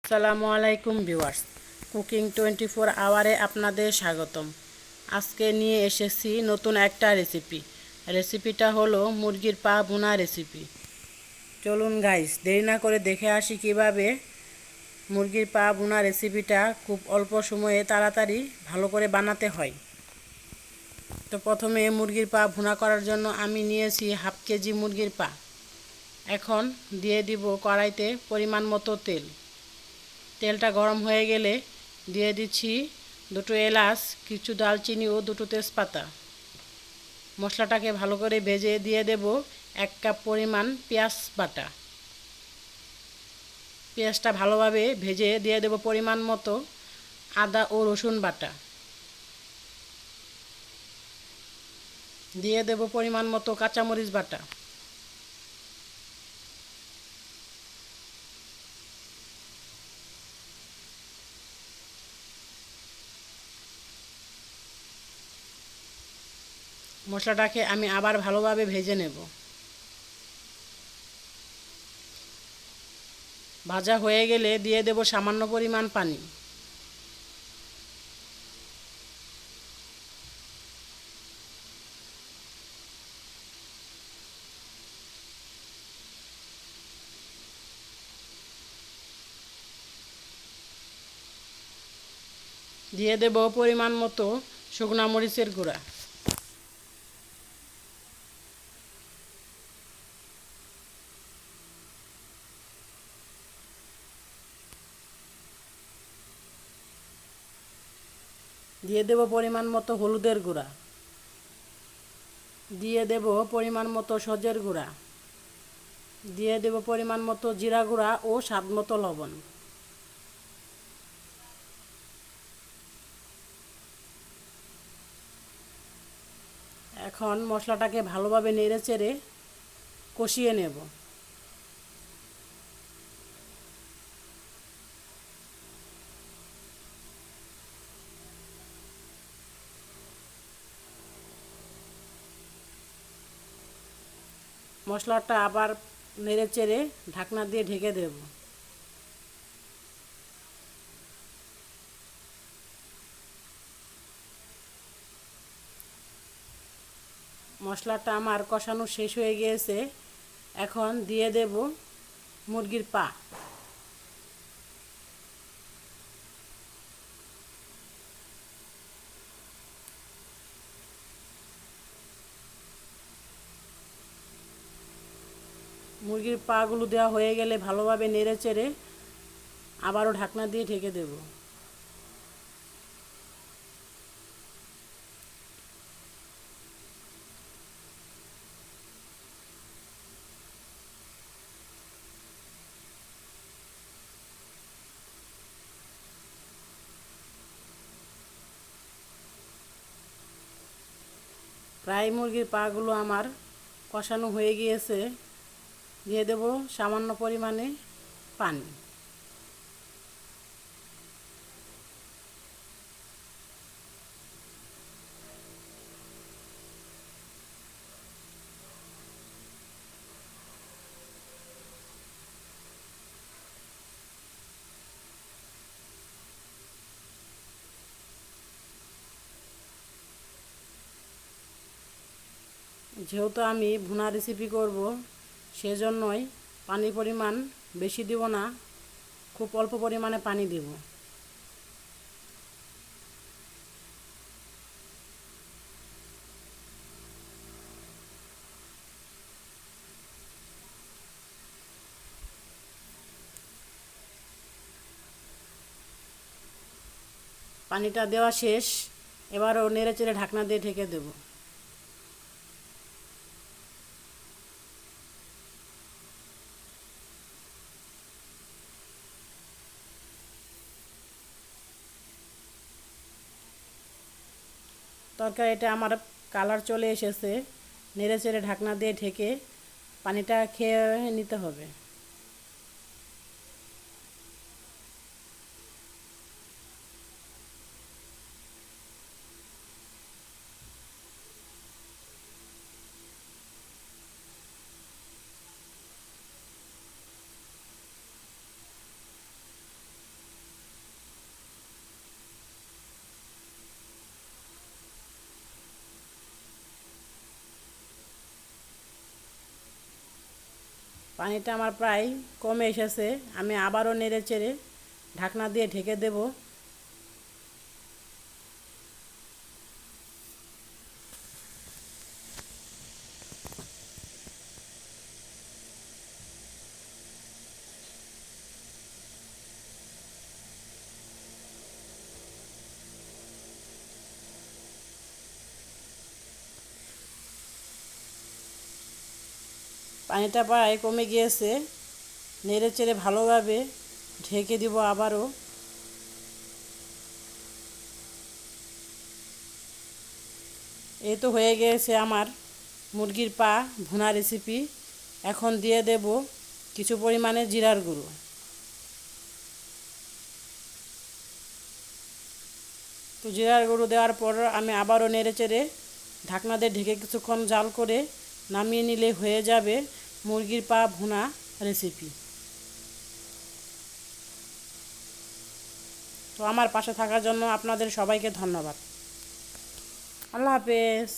আসসালামু আলাইকুম viewers, cooking 24 আওয়ারে আপনাদের স্বাগতম। আজকে নিয়ে এসেছি নতুন একটা রেসিপিটা হলো মুরগির পা ভুনা রেসিপি। চলুন গাইস, দেরি না করে দেখে আসি কিভাবে মুরগির পা ভুনা রেসিপিটা খুব অল্প সময়ে তাড়াতাড়ি ভালো করে বানাতে হয়। তো প্রথমে মুরগির পা ভুনা করার জন্য আমি নিয়েছি হাফ কেজি মুরগির পা। এখন দিয়ে দিব কড়াইতে পরিমাণ মতো তেল। তেলটা গরম হয়ে গেলে দিয়ে দিচ্ছি দুটো এলাচ, কিছু দালচিনি ও দুটো তেজপাতা। মশলাটাকে ভালো করে ভেজে দিয়ে দেব 1 কাপ পরিমাণ পেঁয়াজ বাটা। পেঁয়াজটা ভালোভাবে ভেজে দিয়ে দেব পরিমাণ মতো আদা ও রসুন বাটা। দিয়ে দেব পরিমাণ মতো কাঁচামরিচ বাটা। মশলাটাকে আমি আবার ভালোভাবে ভেজে নেব। ভাজা হয়ে গেলে দিয়ে দেব সামান্য পরিমাণ পানি। দিয়ে দেব পরিমাণ মতো শুকনা মরিচের গুঁড়া। দিয়ে দেব পরিমাণ মতো হলুদের গুঁড়া। দিয়ে দেব পরিমাণ মতো সজের গুঁড়া। দিয়ে দেব পরিমাণ মতো জিরা গুঁড়া ও স্বাদ মতো লবণ। এখন মশলাটাকে ভালোভাবে নেড়েচেড়ে কষিয়ে নেব। মশলাটা আবার নেড়েচেড়ে ঢাকনা দিয়ে ঢেকে দেব। মশলাটা আমার কষানো শেষ হয়ে গিয়েছে। এখন দিয়ে দেব মুরগির পা। মুরগির পাগুলো দেওয়া হয়ে গেলে ভালোভাবে নেড়েচেড়ে আবারও ঢাকনা দিয়ে ঢেকে দেব। প্রায় মুরগির পাগুলো আমার কষানো হয়ে গিয়েছে। দিয়ে দেব সামান্য পরিমাণে পানি। যেহেতু আমি ভুনা রেসিপি করব, সেজন্যই পানির পরিমাণ বেশি দিব না, খুব অল্প পরিমাণে পানি দিব। পানিটা দেওয়া শেষ। এবারও নেড়েচেড়ে ঢাকনা দিয়ে ঢেকে দেব। তরকারিটা আমার কালার চলে এসেছে। নেড়েচেড়ে ঢাকনা দিয়ে ঢেকে পানিটা খেয়ে নিতে হবে। পানিটা আমার প্রায় কমে এসেছে। আমি আবারও নেড়ে চেড়ে ঢাকনা দিয়ে ঢেকে দেব। পানিটা প্রায় কমে গিয়েছে। নেড়ে চেড়ে ভালোভাবে ঢেকে দিব আবারও। এই তো হয়ে গিয়েছে আমার মুরগির পা ভুনা রেসিপি। এখন দিয়ে দেব কিছু পরিমাণে জিরার গুঁড়ো। তো জিরার গুঁড়ো দেওয়ার পর আমি আবারও নেড়ে চেড়ে ঢাকনা দিয়ে ঢেকে কিছুক্ষণ জাল করে নামিয়ে নিলে হয়ে যাবে মুরগির পা ভুনা রেসিপি। তো আমার পাশে থাকার জন্য আপনাদের সবাইকে ধন্যবাদ। আল্লাহ হাফেজ।